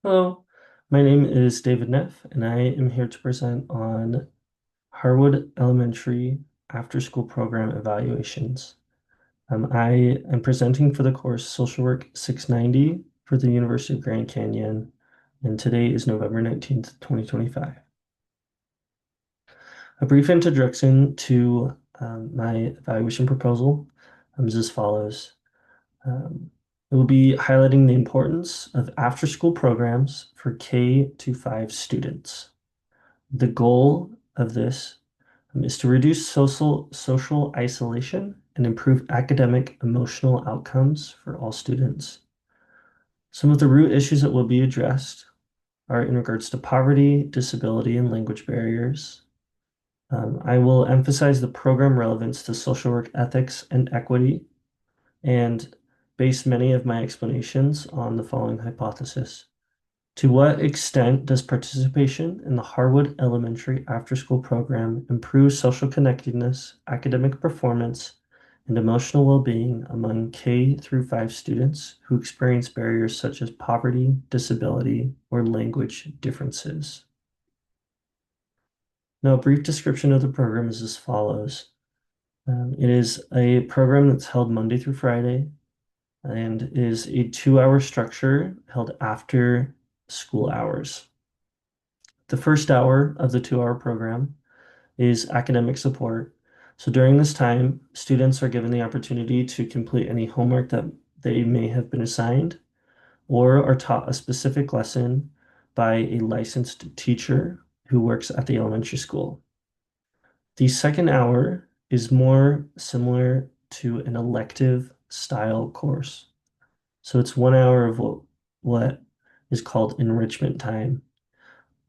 Hello, my name is David Neff, and I am here to present on Harwood Elementary after-school program evaluations. I am presenting for the course Social Work 690 for the University of Grand Canyon, and today is November 19th, 2025. A brief introduction to my evaluation proposal is as follows. Um, it will be highlighting the importance of after-school programs for K to 5 students. The goal of this is to reduce social isolation and improve academic emotional outcomes for all students. Some of the root issues that will be addressed are in regards to poverty, disability, and language barriers. I will emphasize the program relevance to social work ethics and equity and base many of my explanations on the following hypothesis. To what extent does participation in the Harwood Elementary after-school program improve social connectedness, academic performance, and emotional well-being among K through 5 students who experience barriers such as poverty, disability, or language differences? Now, a brief description of the program is as follows. It is a program that's held Monday through Friday and is a 2-hour structure held after school hours. The first hour of the 2-hour program is academic support. So during this time, students are given the opportunity to complete any homework that they may have been assigned or are taught a specific lesson by a licensed teacher who works at the elementary school. The second hour is more similar to an elective style course. So it's 1 hour of what is called enrichment time.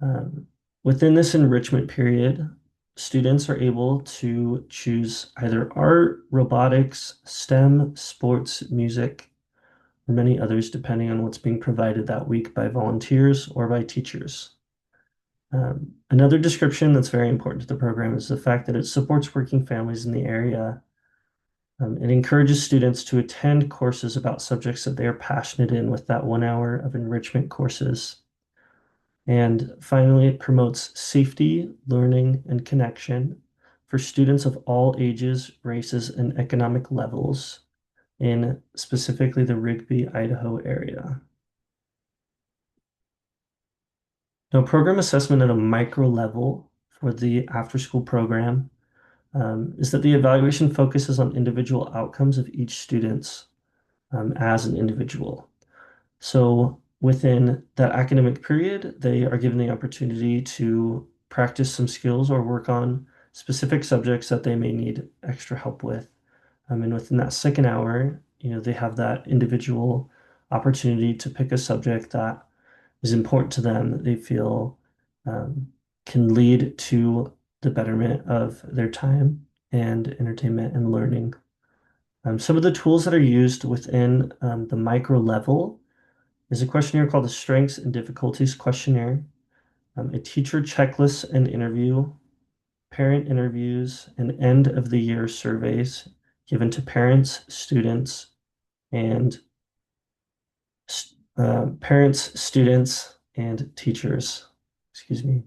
Um, Within this enrichment period, students are able to choose either art, robotics, STEM, sports, music, or many others, depending on what's being provided that week by volunteers or by teachers. Another description that's very important to the program is the fact that it supports working families in the area. It encourages students to attend courses about subjects that they are passionate in with that 1 hour of enrichment courses. And finally, it promotes safety, learning, and connection for students of all ages, races, and economic levels in specifically the Rigby, Idaho area. Now, program assessment at a micro level for the after-school program is that the evaluation focuses on individual outcomes of each student as an individual. So within that academic period, they are given the opportunity to practice some skills or work on specific subjects that they may need extra help with. And within that second hour, they have that individual opportunity to pick a subject that is important to them that they feel um, can lead to the betterment of their time and entertainment and learning. Some of the tools that are used within the micro level is a questionnaire called the Strengths and Difficulties Questionnaire, a teacher checklist and interview, parent interviews, and end of the year surveys given to parents, students, and teachers. Excuse me.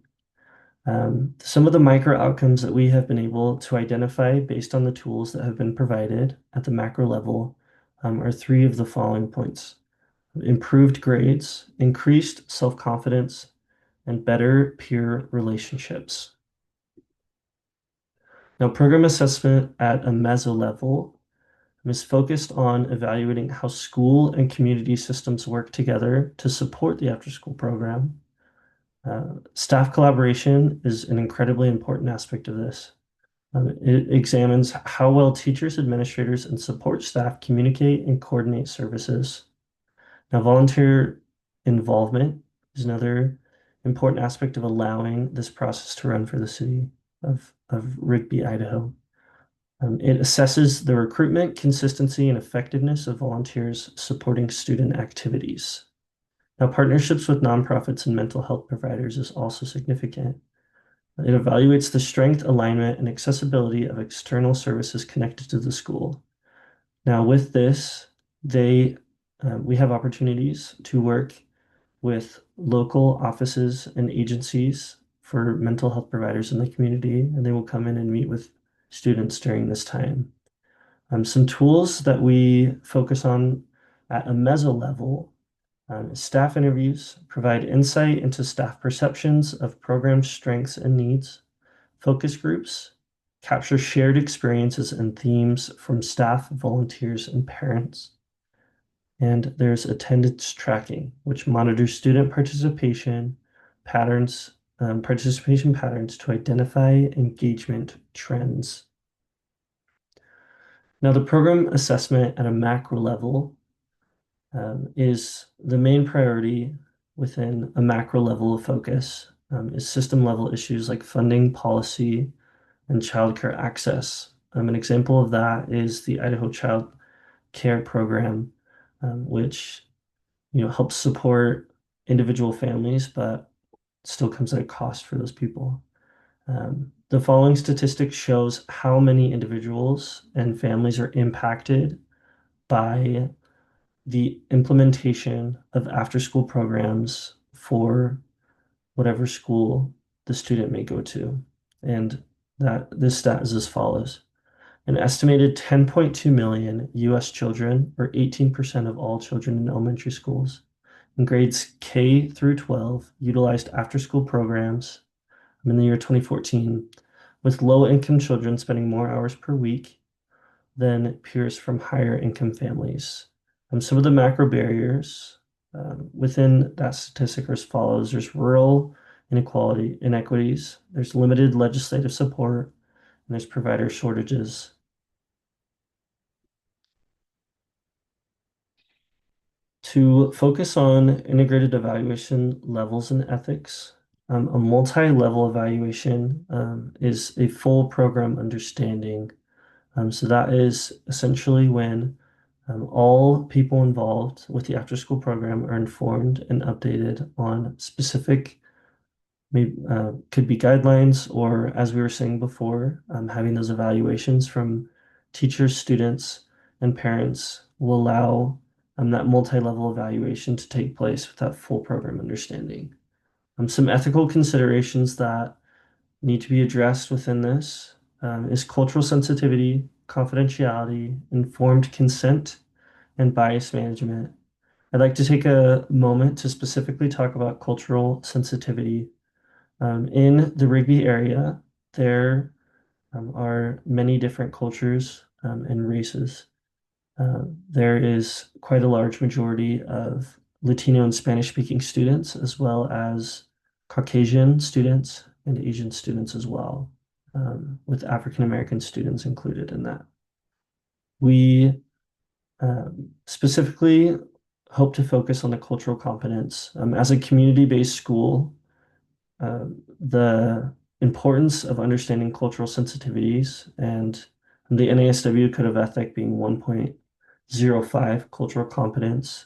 Some of the micro outcomes that we have been able to identify based on the tools that have been provided at the macro level are three of the following points: improved grades, increased self-confidence, and better peer relationships. Now, program assessment at a meso level is focused on evaluating how school and community systems work together to support the after-school program. Staff collaboration is an incredibly important aspect of this. It examines how well teachers, administrators, and support staff communicate and coordinate services. Now, volunteer involvement is another important aspect of allowing this process to run for the city of Rigby, Idaho. It assesses the recruitment, consistency, and effectiveness of volunteers supporting student activities. Now, partnerships with nonprofits and mental health providers is also significant. It evaluates the strength, alignment, and accessibility of external services connected to the school. Now, with this, we have opportunities to work with local offices and agencies for mental health providers in the community, and they will come in and meet with students during this time. Some tools that we focus on at a meso level, staff interviews provide insight into staff perceptions of program strengths and needs. Focus groups capture shared experiences and themes from staff, volunteers, and parents. And there's attendance tracking, which monitors student participation patterns to identify engagement trends. Now, the program assessment at a macro level is the main priority within a macro level of focus, is system level issues like funding, policy, and childcare access. An example of that is the Idaho Child Care Program, which helps support individual families, but still comes at a cost for those people. The following statistic shows how many individuals and families are impacted by the implementation of after-school programs for whatever school the student may go to. And that this stat is as follows. An estimated 10.2 million US children, or 18% of all children in elementary schools, in grades K through 12, utilized after-school programs in the year 2014, with low-income children spending more hours per week than peers from higher income families. Some of the macro barriers within that statistic are as follows. There's rural inequities, there's limited legislative support, and there's provider shortages. To focus on integrated evaluation levels and ethics, a multi-level evaluation is a full program understanding. So that is essentially when all people involved with the after-school program are informed and updated on specific, maybe could be guidelines, or as we were saying before, having those evaluations from teachers, students, and parents will allow that multi-level evaluation to take place with that full program understanding. Some ethical considerations that need to be addressed within this is cultural sensitivity, confidentiality, informed consent, and bias management. I'd like to take a moment to specifically talk about cultural sensitivity. In the Rigby area, there are many different cultures and races. There is quite a large majority of Latino and Spanish-speaking students, as well as Caucasian students and Asian students as well, with African American students included in that. We specifically hope to focus on the cultural competence. As a community-based school, the importance of understanding cultural sensitivities and the NASW Code of Ethic being 1.05 cultural competence.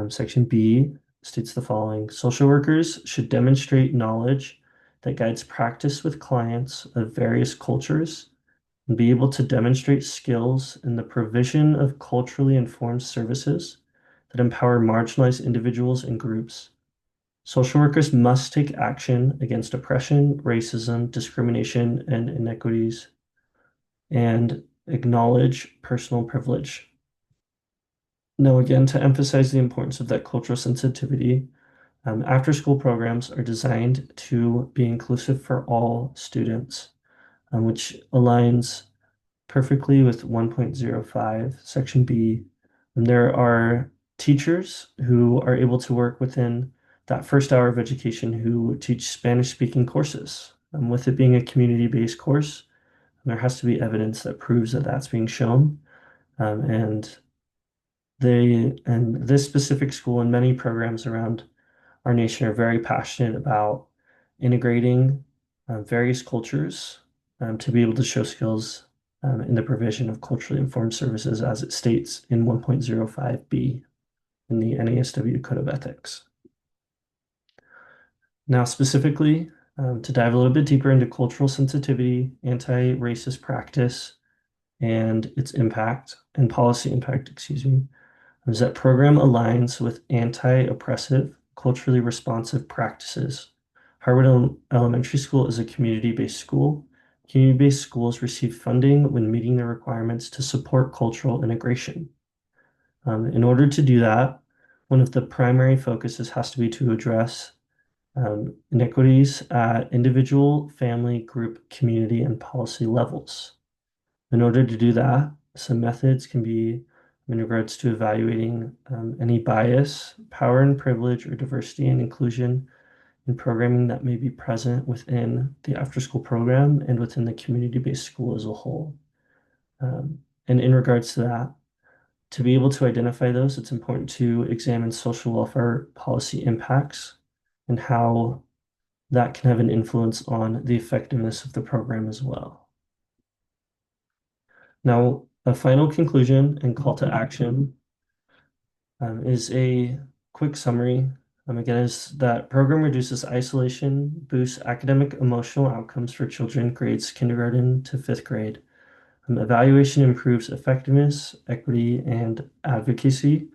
Section B states the following: social workers should demonstrate knowledge that guides practice with clients of various cultures and be able to demonstrate skills in the provision of culturally informed services that empower marginalized individuals and groups. Social workers must take action against oppression, racism, discrimination, and inequities, and acknowledge personal privilege. Now, again, to emphasize the importance of that cultural sensitivity, after-school programs are designed to be inclusive for all students, which aligns perfectly with 1.05, Section B. And there are teachers who are able to work within that first hour of education who teach Spanish-speaking courses. With it being a community-based course, there has to be evidence that proves that that's being shown. And this specific school and many programs around our nation are very passionate about integrating various cultures to be able to show skills in the provision of culturally informed services as it states in 1.05B in the NASW Code of Ethics. Now, specifically, to dive a little bit deeper into cultural sensitivity, anti-racist practice, and its impact, and policy impact, excuse me, is that program aligns with anti-oppressive culturally responsive practices. Elementary School is a community-based school. Community-based schools receive funding when meeting the requirements to support cultural integration. In order to do that, one of the primary focuses has to be to address inequities at individual, family, group, community, and policy levels. In order to do that, some methods can be in regards to evaluating any bias, power and privilege, or diversity and inclusion in programming that may be present within the after-school program and within the community-based school as a whole. And in regards to that, to be able to identify those, it's important to examine social welfare policy impacts and how that can have an influence on the effectiveness of the program as well. Now, a final conclusion and call to action is a quick summary. Again, is that program reduces isolation, boosts academic emotional outcomes for children grades kindergarten to fifth grade. Evaluation improves effectiveness, equity, and advocacy.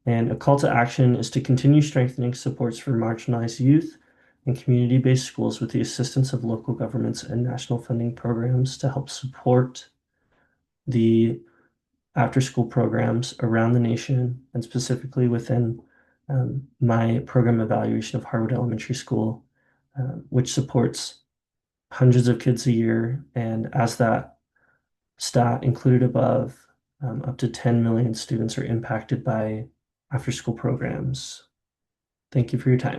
And a call to action is to continue strengthening supports for marginalized youth and community-based schools with the assistance of local governments and national funding programs to help support the after-school programs around the nation and specifically within my program evaluation of Harwood Elementary School, which supports hundreds of kids a year. And as that stat included above, up to 10 million students are impacted by after-school programs. Thank you for your time.